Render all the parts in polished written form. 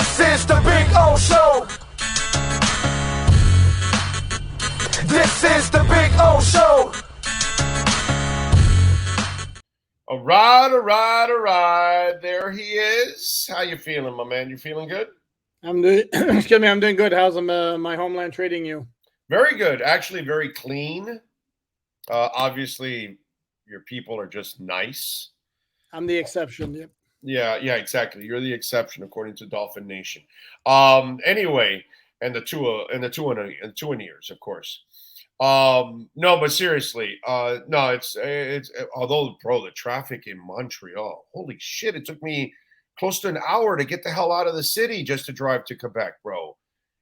This is the Big O Show. This is the Big O Show. All right. There he is. How you feeling, my man? You feeling good? I'm doing good. How's my homeland treating you? Very good. Actually, very clean. Obviously, your people are just nice. I'm the exception. Yep. Yeah, exactly. You're the exception, according to Dolphin Nation. Anyway, and the two years, of course. No, but seriously, no, it's although, bro, the traffic in Montreal, holy shit, it took me close to an hour to get the hell out of the city just to drive to Quebec, bro.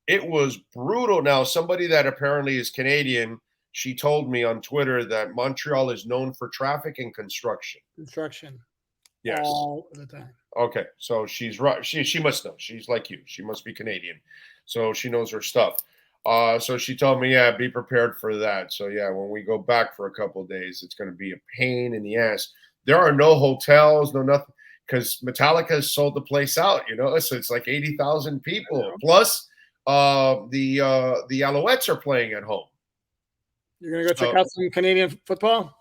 It was brutal. Now, somebody that apparently is Canadian, she told me on Twitter that Montreal is known for traffic and construction. Yes. All the time. Okay, so she's right. She must know. She's like you. She must be Canadian, so she knows her stuff. So she told me, yeah, be prepared for that. So yeah, when we go back for a couple of days, it's going to be a pain in the ass. There are no hotels, no nothing, because Metallica has sold the place out. So it's like 80,000 people plus the Alouettes are playing at home. You're gonna go check out some Canadian football,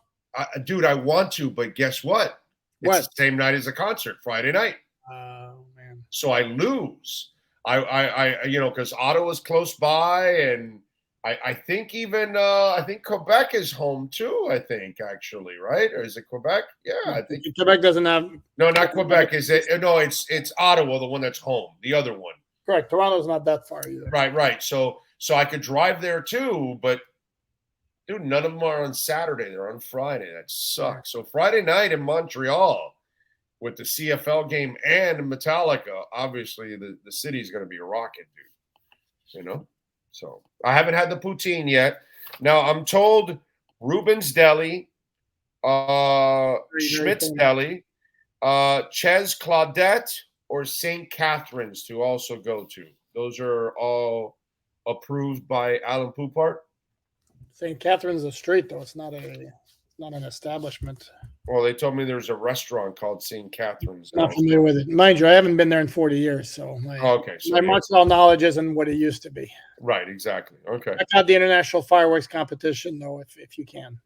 dude. I want to, but guess what? It's the same night as the concert, Friday night. Oh, man. So I lose. I because Ottawa's close by, and I think even I think Quebec is home too. I think actually, right? Or is it Quebec? Yeah, I think Quebec doesn't have. No, not Quebec. Is it? No, it's Ottawa, the one that's home. The other one. Correct. Toronto's not that far either. Right. So I could drive there too, but. Dude, none of them are on Saturday. They're on Friday. That sucks. So Friday night in Montreal with the CFL game and Metallica, obviously the city's going to be a rocket, dude. So I haven't had the poutine yet. Now I'm told Ruben's Deli, Schmidt's Deli, Ches Claudette, or St. Catherine's to also go to. Those are all approved by Alain Poupart. St. Catherine's a street, though. It's not an establishment. Well, they told me there's a restaurant called St. Catherine's. Not familiar with it. Mind you, I haven't been there in 40 years, so my Montreal knowledge isn't what it used to be. Right, exactly. Okay. Check out the international fireworks competition, though, if you can.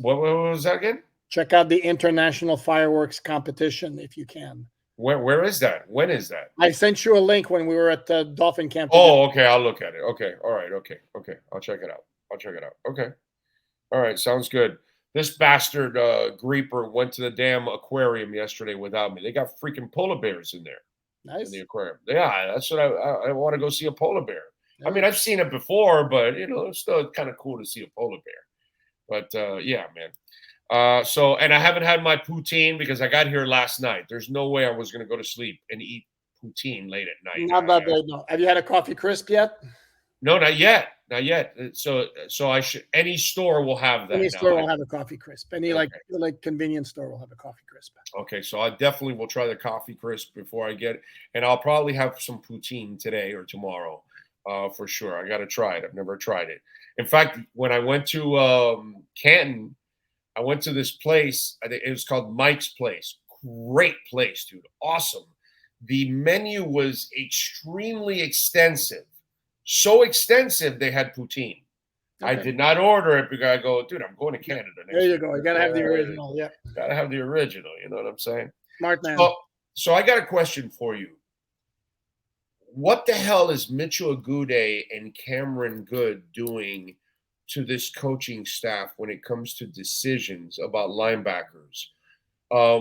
What was that again? Check out the international fireworks competition if you can. Where is that? When is that? I sent you a link when we were at the Dolphin camp. Oh, okay. I'll look at it. Okay. All right. Okay. I'll check it out. Okay. All right. Sounds good. This bastard Greeper went to the damn aquarium yesterday without me. They got freaking polar bears in there. Nice. In the aquarium. Yeah, that's what I want to go see a polar bear. Yeah. I mean, I've seen it before, but it's still kind of cool to see a polar bear. But yeah, man. And I haven't had my poutine because I got here last night. There's no way I was going to go to sleep and eat poutine late at night. Not that late, no. Have you had a coffee crisp yet? No, not yet. So I should. Any store will have that. Any store will have a coffee crisp. Any like convenience store will have a coffee crisp. Okay, so I definitely will try the coffee crisp before I get it, and I'll probably have some poutine today or tomorrow, for sure. I got to try it. I've never tried it. In fact, when I went to Canton, I went to this place. It was called Mike's Place. Great place, dude. Awesome. The menu was extremely extensive. So extensive, they had poutine. Okay. I did not order it because I go, dude, I'm going to Canada next There you go. You got to have the original. Yeah. Got to have the original. You know what I'm saying? Smart man. So I got a question for you. What the hell is Mitchell Agude and Cameron Good doing to this coaching staff when it comes to decisions about linebackers?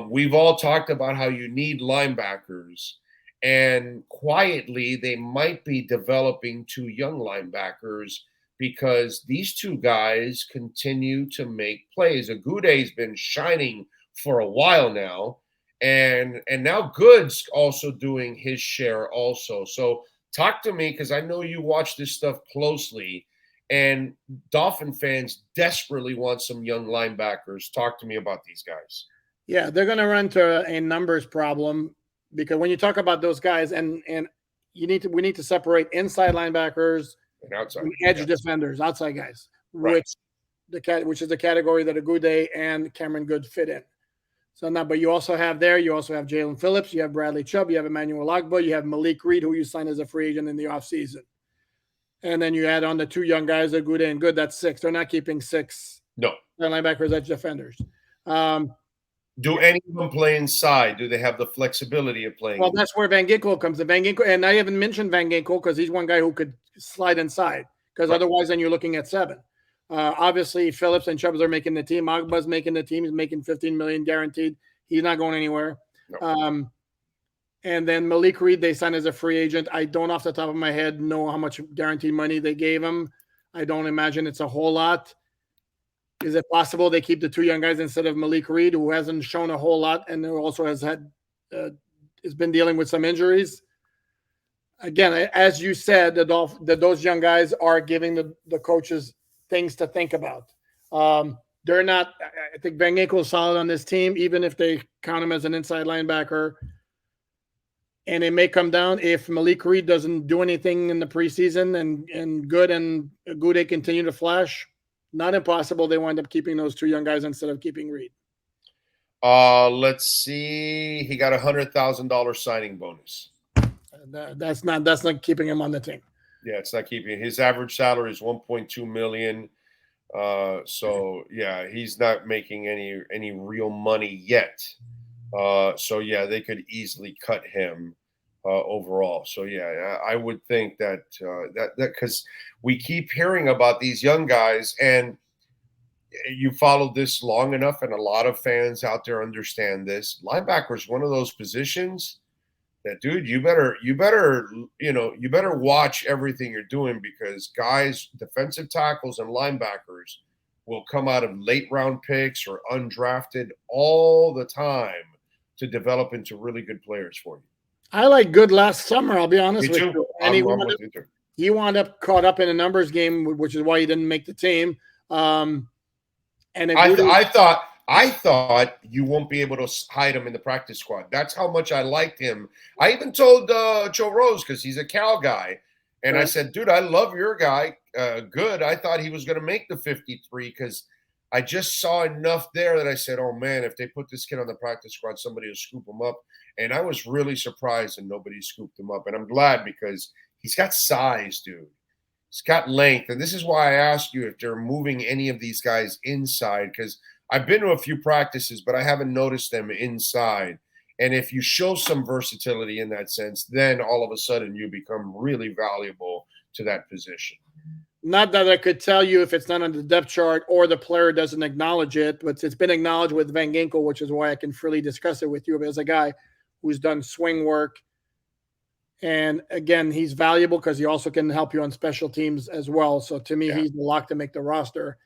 We've all talked about how you need linebackers, and quietly they might be developing two young linebackers because these two guys continue to make plays. Agude's been shining for a while now, and now Good's also doing his share also. So talk to me, because I know you watch this stuff closely, and Dolphin fans desperately want some young linebackers. Talk to me about these guys. Yeah, they're going to run into a numbers problem, because when you talk about those guys, and we need to separate inside linebackers and outside edge defenders, outside guys, right, which is the category that Agude and Cameron Good fit in. So now, but you also have Jalen Phillips, you have Bradley Chubb, you have Emmanuel Ogbah, you have Malik Reed, who you signed as a free agent in the offseason. And then you add on the two young guys, Agude and Good, that's 6. They're not keeping 6 linebackers as defenders. Do any of them play inside? Do they have the flexibility of playing? Well, that's where Van Ginkel comes in. Van Ginkel, and I haven't mentioned Van Ginkel because he's one guy who could slide inside, because otherwise then you're looking at 7. Obviously, Phillips and Chubbs are making the team. Ogbah's making the team. He's making $15 million guaranteed. He's not going anywhere. No. And then Malik Reed, they signed as a free agent. I don't, off the top of my head, know how much guaranteed money they gave him. I don't imagine it's a whole lot. Is it possible they keep the 2 young guys instead of Malik Reed, who hasn't shown a whole lot and who also has been dealing with some injuries? Again, as you said, those young guys are giving the coaches things to think about. They're not. I think Van Ginkel is solid on this team, even if they count him as an inside linebacker. And it may come down if Malik Reed doesn't do anything in the preseason and Good and Agude continue to flash. Not impossible they wind up keeping those 2 young guys instead of keeping Reed. Let's see. He got $100,000 signing bonus. That's not keeping him on the team. Yeah, it's not keeping. His average salary is $1.2 million. So yeah, he's not making any real money yet. So yeah, they could easily cut him overall. So yeah, I would think that because we keep hearing about these young guys, and you followed this long enough, and a lot of fans out there understand this. Linebacker is one of those positions that, dude, you better watch everything you're doing, because guys, defensive tackles and linebackers will come out of late round picks or undrafted all the time to develop into really good players for you. I like Good last summer, I'll be honest with you. And he wound up caught up in a numbers game, which is why he didn't make the team. And I thought you won't be able to hide him in the practice squad. That's how much I liked him. I even told Joe Rose, because he's a Cal guy, and I said, dude, I love your guy. Good. I thought he was going to make the 53 because I just saw enough there that I said, oh, man, if they put this kid on the practice squad, somebody will scoop him up. And I was really surprised and nobody scooped him up. And I'm glad, because he's got size, dude. He's got length. And this is why I asked you if they're moving any of these guys inside, because I've been to a few practices, but I haven't noticed them inside. And if you show some versatility in that sense, then all of a sudden you become really valuable to that position. Not that I could tell you if it's not on the depth chart or the player doesn't acknowledge it, but it's been acknowledged with Van Ginkel, which is why I can freely discuss it with you as a guy who's done swing work. And again, he's valuable because he also can help you on special teams as well. So to me, he's the lock to make the roster.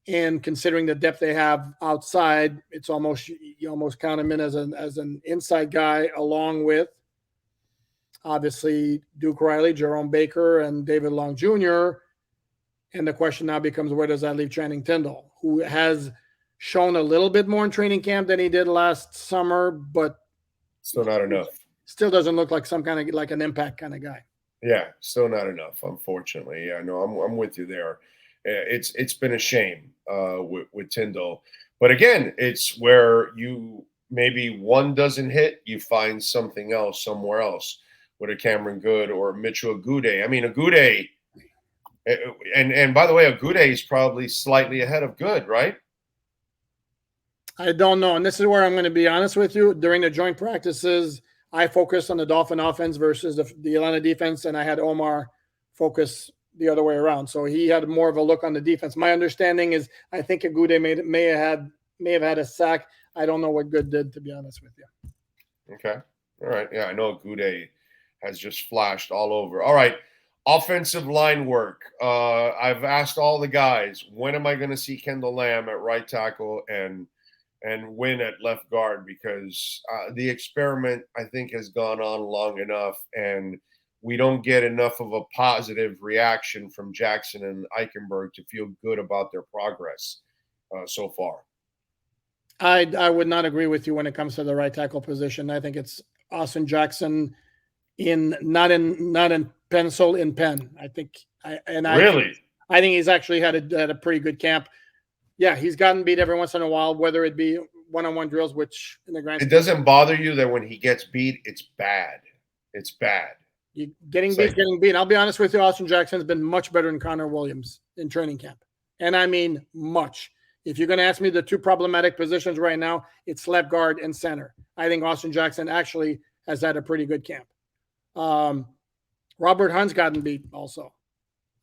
And considering the depth they have outside, it's almost, you almost count him in as an inside guy, along with obviously Duke Riley, Jerome Baker, and David Long Jr. And the question now becomes, where does that leave Channing Tindall, who has shown a little bit more in training camp than he did last summer, but still not enough. Still doesn't look like some kind of like an impact kind of guy. Yeah, still not enough, unfortunately. Yeah, no, I'm with you there. It's been a shame with Tindall, but again, it's where you maybe one doesn't hit, you find something else somewhere else with a Cameron Good or Mitchell Agude. I mean, Agude, and by the way, Agude is probably slightly ahead of Good, right? I don't know, and this is where I'm going to be honest with you. During the joint practices, I focused on the Dolphin offense versus the Atlanta defense, and I had Omar focus the other way around. So he had more of a look on the defense. My understanding is I think Agude may have had a sack. I don't know what Good did, to be honest with you. Okay. All right. Yeah, I know Agude has just flashed all over. All right. Offensive line work. I've asked all the guys, when am I going to see Kendall Lamb at right tackle and win at left guard? Because the experiment, I think, has gone on long enough, and we don't get enough of a positive reaction from Jackson and Eichenberg to feel good about their progress so far. I would not agree with you when it comes to the right tackle position. I think it's Austin Jackson not in pencil, in pen. I think I think he's actually had a pretty good camp. Yeah, he's gotten beat every once in a while, whether it be one-on-one drills, which in the grand It doesn't bother you that when he gets beat, it's bad. It's bad. Getting beat. I'll be honest with you, Austin Jackson's been much better than Connor Williams in training camp. And I mean much. If you're going to ask me the two problematic positions right now, it's left guard and center. I think Austin Jackson actually has had a pretty good camp. Robert Hunt's gotten beat also.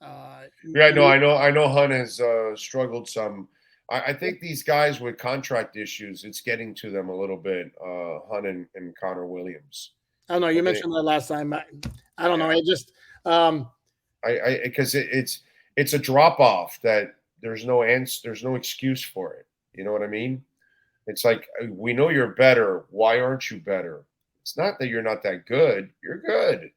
I know Hunt has struggled some. I think these guys with contract issues, it's getting to them a little bit, Hunt and Connor Williams. I don't know. You mentioned that last time. I don't know. It just because it's a drop off that there's no answer, there's no excuse for it. You know what I mean? It's like, we know you're better. Why aren't you better? It's not that you're not that good. You're good.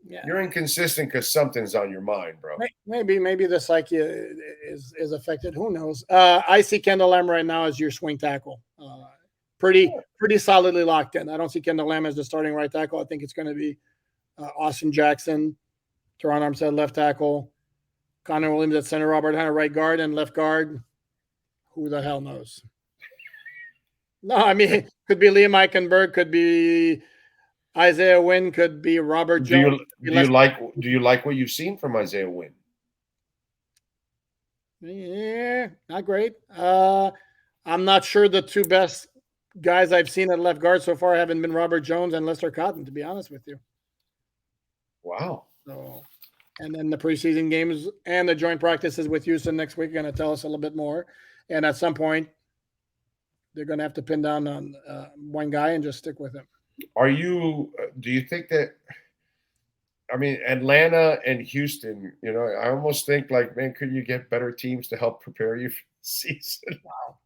Yeah. You're inconsistent because something's on your mind, bro. Maybe the psyche is affected. Who knows? I see Kendall Lamb right now as your swing tackle. Pretty solidly locked in. I don't see Kendall Lamb as the starting right tackle. I think it's going to be Austin Jackson, Teron Armstead left tackle, Connor Williams at center, Robert Hunter right guard, and left guard. Who the hell knows? No, I mean, could be Liam Eichenberg, could be Isaiah Wynn, could be Robert Jones. Do you like what you've seen from Isaiah Wynn? Yeah, not great. I'm not sure the two best guys I've seen at left guard so far haven't been Robert Jones and Lester Cotton, to be honest with you. Wow. So, and then the preseason games and the joint practices with Houston next week are going to tell us a little bit more. And at some point, they're going to have to pin down on one guy and just stick with him. Do you think that, I mean, Atlanta and Houston, I almost think like, man, could you get better teams to help prepare you for the season? Wow.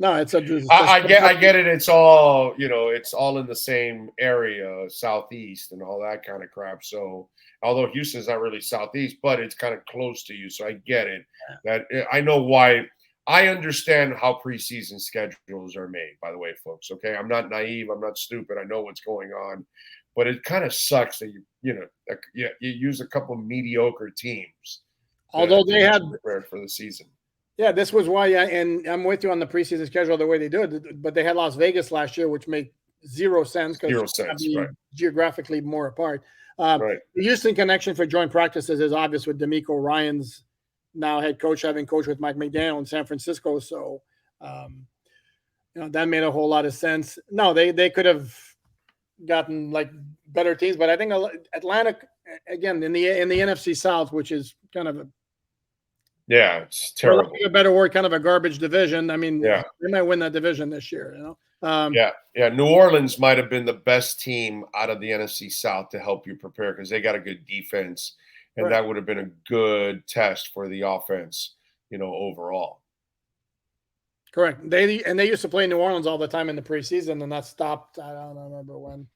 No, I get it. It's all, it's all in the same area, Southeast and all that kind of crap. So although Houston's not really Southeast, but it's kind of close to you. So I get it. That I know why. I understand how preseason schedules are made, by the way, folks. Okay. I'm not naive. I'm not stupid. I know what's going on, but it kind of sucks that you use a couple of mediocre teams. Although they had prepared for the season. Yeah, this was why, and I'm with you on the preseason schedule the way they do it, but they had Las Vegas last year, which made zero sense because right. Geographically more apart. Right. The Houston connection for joint practices is obvious with D'Amico Ryan's now head coach having coached with Mike McDaniel in San Francisco. So, that made a whole lot of sense. No, they could have gotten like better teams, but I think Atlanta, again, in the NFC South, which is kind of it's terrible. A better word, kind of a garbage division. I mean, they might win that division this year, New Orleans might have been the best team out of the NFC South to help you prepare because they got a good defense, and that would have been a good test for the offense, overall. Correct. They used to play New Orleans all the time in the preseason, and that stopped. I don't remember when.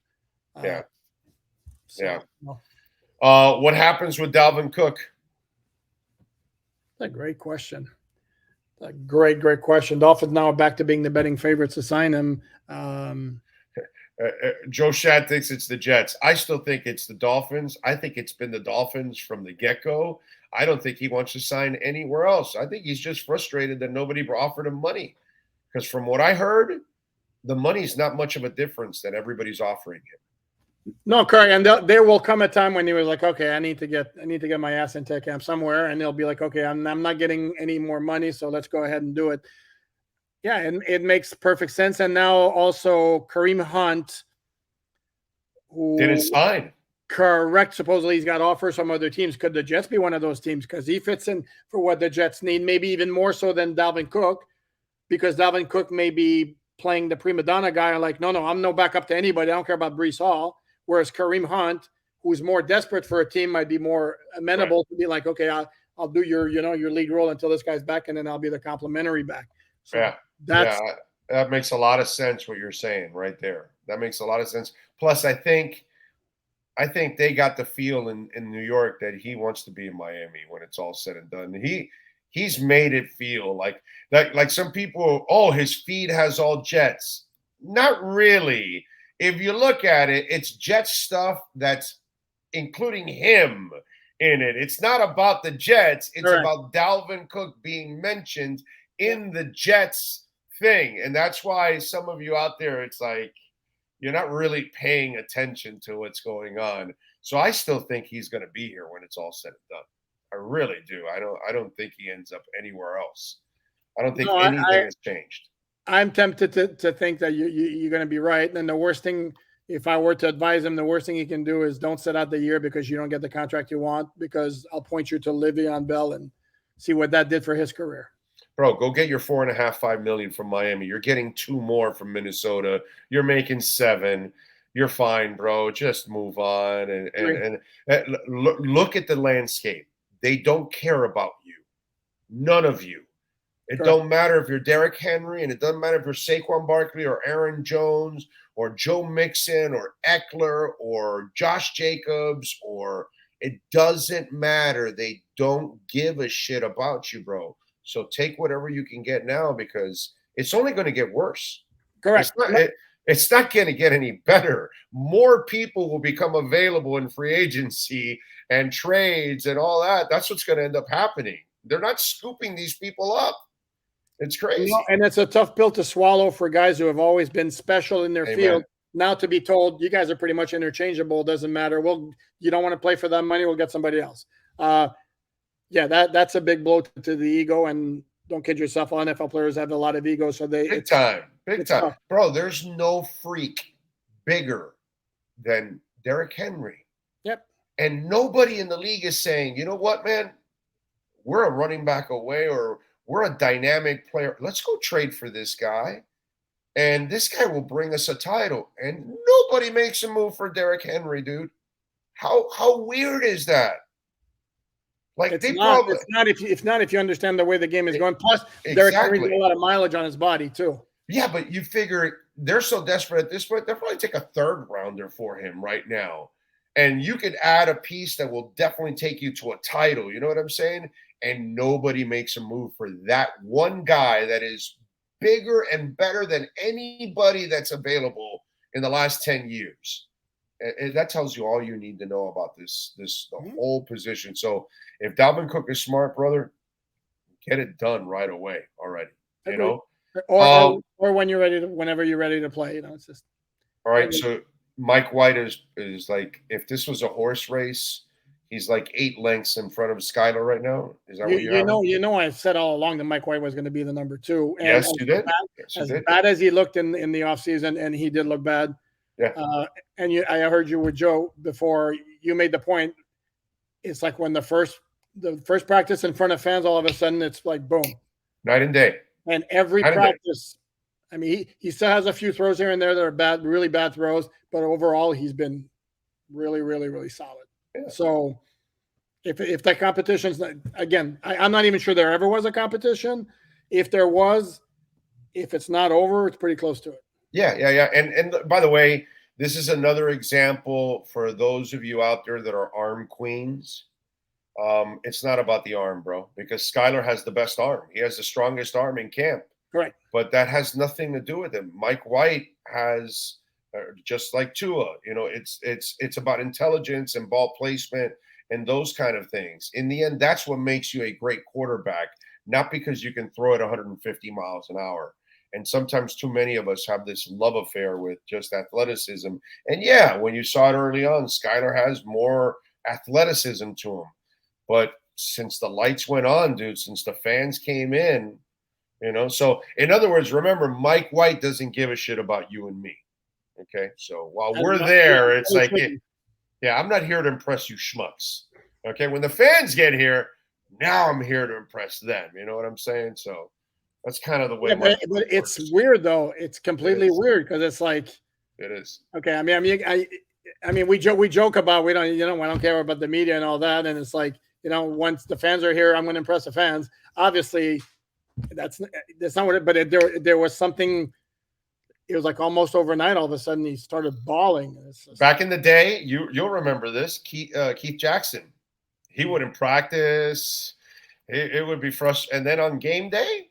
What happens with Dalvin Cook? That's a great question. A great question. Dolphins now are back to being the betting favorites to sign him. Joe Shad thinks it's the Jets. I still think it's the Dolphins. I think it's been the Dolphins from the get-go. I don't think he wants to sign anywhere else. I think he's just frustrated that nobody offered him money. Because from what I heard, the money's not much of a difference that everybody's offering him. No, correct. And there will come a time when he was like, okay, I need to get my ass into camp somewhere. And they'll be like, okay, I'm not getting any more money, so let's go ahead and do it. Yeah, and it makes perfect sense. And now also Kareem Hunt, who didn't sign. Correct. Supposedly he's got offers from other teams. Could the Jets be one of those teams? Because he fits in for what the Jets need, maybe even more so than Dalvin Cook, because Dalvin Cook may be playing the prima donna guy. Like, no, I'm no backup to anybody. I don't care about Breece Hall. Whereas Kareem Hunt, who's more desperate for a team, might be more amenable to be like, okay, I'll do your lead role until this guy's back, and then I'll be the complimentary back. So that makes a lot of sense what you're saying right there. That makes a lot of sense. Plus, I think they got the feel in New York that he wants to be in Miami when it's all said and done. He's made it feel like some people, his feed has all Jets. Not really. If you look at it, it's Jets stuff that's including him in it. It's not about the Jets. It's about Dalvin Cook being mentioned in the Jets thing. And that's why some of you out there, it's like you're not really paying attention to what's going on. So I still think he's going to be here when it's all said and done. I really do. I don't think he ends up anywhere else. I don't think anything has changed. I'm tempted to think that you're going to be right. And then the worst thing, if I were to advise him, the worst thing he can do is don't sit out the year because you don't get the contract you want, because I'll point you to Le'Veon Bell and see what that did for his career. Bro, go get your $4.5 million from Miami. You're getting 2 more from Minnesota. You're making 7. You're fine, bro. Just move on and look at the landscape. They don't care about you. None of you. It don't matter if you're Derrick Henry, and it doesn't matter if you're Saquon Barkley or Aaron Jones or Joe Mixon or Eckler or Josh Jacobs, or it doesn't matter. They don't give a shit about you, bro. So take whatever you can get now, because it's only going to get worse. Correct. It's not going to get any better. More people will become available in free agency and trades and all that. That's what's going to end up happening. They're not scooping these people up. It's crazy. And it's a tough pill to swallow for guys who have always been special in their field. Now to be told, you guys are pretty much interchangeable. Doesn't matter. Well, you don't want to play for that money. We'll get somebody else. Yeah, that's a big blow to the ego. And don't kid yourself, all NFL players have a lot of ego. So big time. Tough. Bro, there's no freak bigger than Derrick Henry. Yep. And nobody in the league is saying, you know what, man, we're a running back away, or we're a dynamic player. Let's go trade for this guy. And this guy will bring us a title. And nobody makes a move for Derrick Henry, dude. How weird is that? Like, it's not if you understand the way the game is going. Plus, Derrick Henry's got a lot of mileage on his body too. Yeah, but you figure they're so desperate at this point, they'll probably take a 3rd rounder for him right now. And you could add a piece that will definitely take you to a title. You know what I'm saying? And nobody makes a move for that one guy that is bigger and better than anybody that's available in the last 10 years. And that tells you all you need to know about the whole position. So if Dalvin Cook is smart, brother, get it done right away already. You know? Or whenever you're ready to play. You know, it's just all right. So Mike White is like, if this was a horse race, he's like 8 lengths in front of Skylar right now. Is that what you know? I said all along that Mike White was going to be the number 2. And yes, you did. As bad as he looked in the offseason, and he did look bad. Yeah. I heard you with Joe before. You made the point. It's like when the first practice in front of fans, all of a sudden it's like boom, night and day. And every practice, I mean, he still has a few throws here and there that are bad, really bad throws, but overall he's been really, really, really solid. Yeah. So if that competition's not, again, I'm not even sure there ever was a competition. If there was, if it's not over, it's pretty close to it. Yeah. And by the way, this is another example for those of you out there that are arm queens. It's not about the arm, bro, because Skylar has the best arm. He has the strongest arm in camp. Right. But that has nothing to do with him. Mike White has, just like Tua, you know, it's about intelligence and ball placement and those kind of things. In the end, that's what makes you a great quarterback, not because you can throw it 150 miles an hour. And sometimes too many of us have this love affair with just athleticism. And yeah, when you saw it early on, Skylar has more athleticism to him. But since the lights went on, dude, since the fans came in, you know, so in other words, remember, Mike White doesn't give a shit about you and me. Okay. So while we're there, it's like, yeah, I'm not here to impress you schmucks. Okay. When the fans get here, now I'm here to impress them. You know what I'm saying? So that's kind of the way. Yeah, but it's weird though. It's completely weird because it's like it is. Okay, I mean, we joke about I don't care about the media and all that, and it's like, you know, once the fans are here, I'm going to impress the fans. Obviously, that's not what it. But there was something. It was like almost overnight. All of a sudden, he started bawling. Back in the day, you'll remember this. Keith Jackson, he wouldn't practice. It would be frustrating, and then on game day,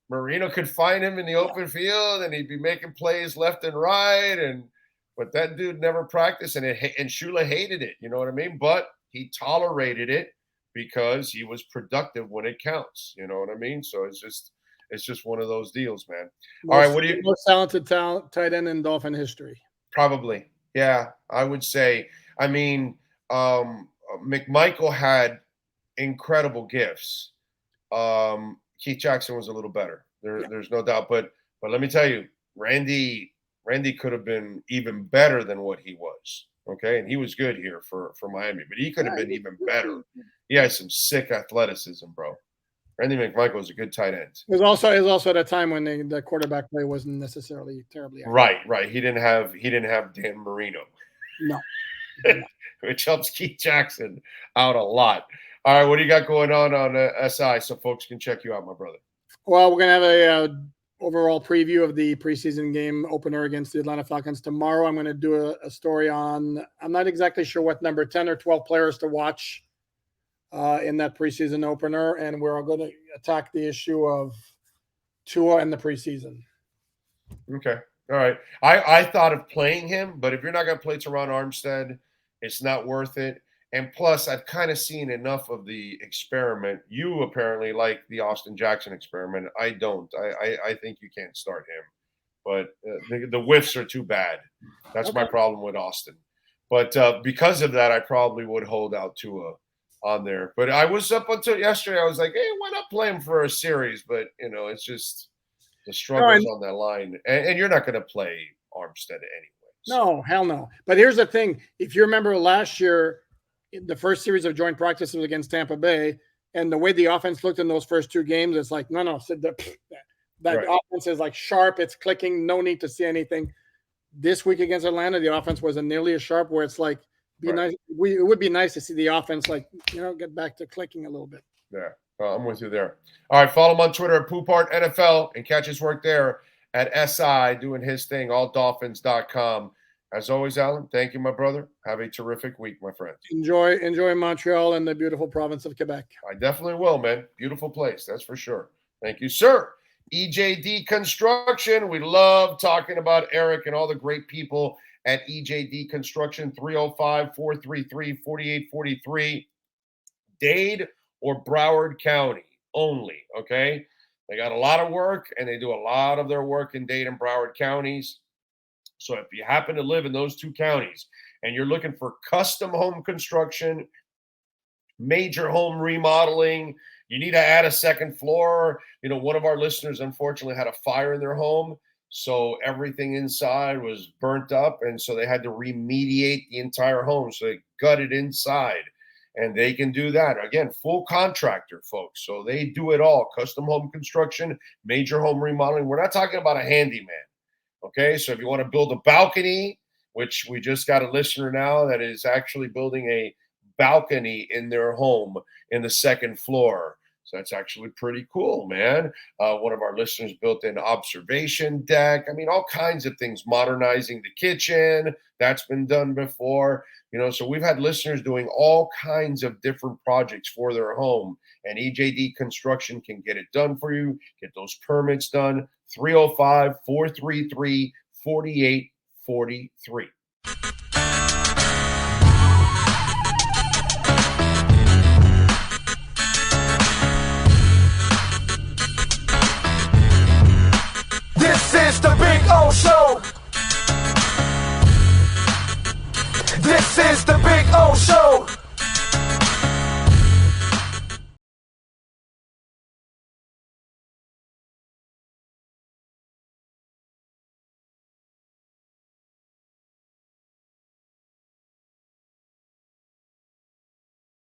Marino could find him in the open field, and he'd be making plays left and right. But that dude never practiced, and Shula hated it. You know what I mean? But he tolerated it because he was productive when it counts. You know what I mean? So it's just it's just one of those deals, man. Most, All right, what do you? Most talented tight end in Dolphin history. Probably, yeah, I would say. I mean, McMichael had incredible gifts. Keith Jackson was a little better. There's no doubt. But let me tell you, Randy could have been even better than what he was. Okay, and he was good here for Miami, but he could have been even better. He has some sick athleticism, bro. Randy McMichael is a good tight end. It was also at a time when the quarterback play wasn't necessarily terribly accurate. Right. He didn't have Dan Marino. No. Which helps Keith Jackson out a lot. All right, what do you got going on SI so folks can check you out, my brother? Well, we're going to have a overall preview of the preseason game opener against the Atlanta Falcons tomorrow. I'm going to do a story on, I'm not exactly sure what number, 10 or 12 players to watch in that preseason opener, and we're going to attack the issue of Tua in the preseason. Okay. All right. I thought of playing him, but if you're not going to play Teron Armstead, it's not worth it. And plus, I've kind of seen enough of the experiment. You apparently like the Austin Jackson experiment. I don't. I think you can't start him. But the whiffs are too bad. That's my problem with Austin. But because of that, I probably would hold out Tua on there. But I was up until yesterday. I was like, hey, why not play him for a series? But, it's just the struggles on that line. And you're not going to play Armstead anyway. So. No, hell no. But here's the thing. If you remember last year, the first series of joint practices against Tampa Bay, and the way the offense looked in those first two games, it's like, no, that offense is like sharp. It's clicking. No need to see anything. This week against Atlanta, the offense wasn't nearly as sharp, where it's like, nice. It would be nice to see the offense, get back to clicking a little bit. Yeah, I'm with you there. All right, follow him on Twitter at Poupart NFL and catch his work there at SI doing his thing, alldolphins.com. As always, Alan, thank you, my brother. Have a terrific week, my friend. Enjoy Montreal and the beautiful province of Quebec. I definitely will, man. Beautiful place, that's for sure. Thank you, sir. EJD Construction. We love talking about Eric and all the great people at EJD Construction, 305-433-4843. Dade or Broward County only, okay? They got a lot of work, and they do a lot of their work in Dade and Broward counties. So if you happen to live in those two counties and you're looking for custom home construction, major home remodeling, you need to add a second floor. One of our listeners, unfortunately, had a fire in their home. So everything inside was burnt up. And so they had to remediate the entire home. So they gutted inside. And they can do that. Again, full contractor, folks. So they do it all. Custom home construction, major home remodeling. We're not talking about a handyman. Okay, so if you want to build a balcony, which we just got a listener now that is actually building a balcony in their home in the second floor. So that's actually pretty cool, man. One of our listeners built an observation deck. I mean, all kinds of things, modernizing the kitchen. That's been done before. So we've had listeners doing all kinds of different projects for their home. And EJD Construction can get it done for you. Get those permits done. 305-433-4843.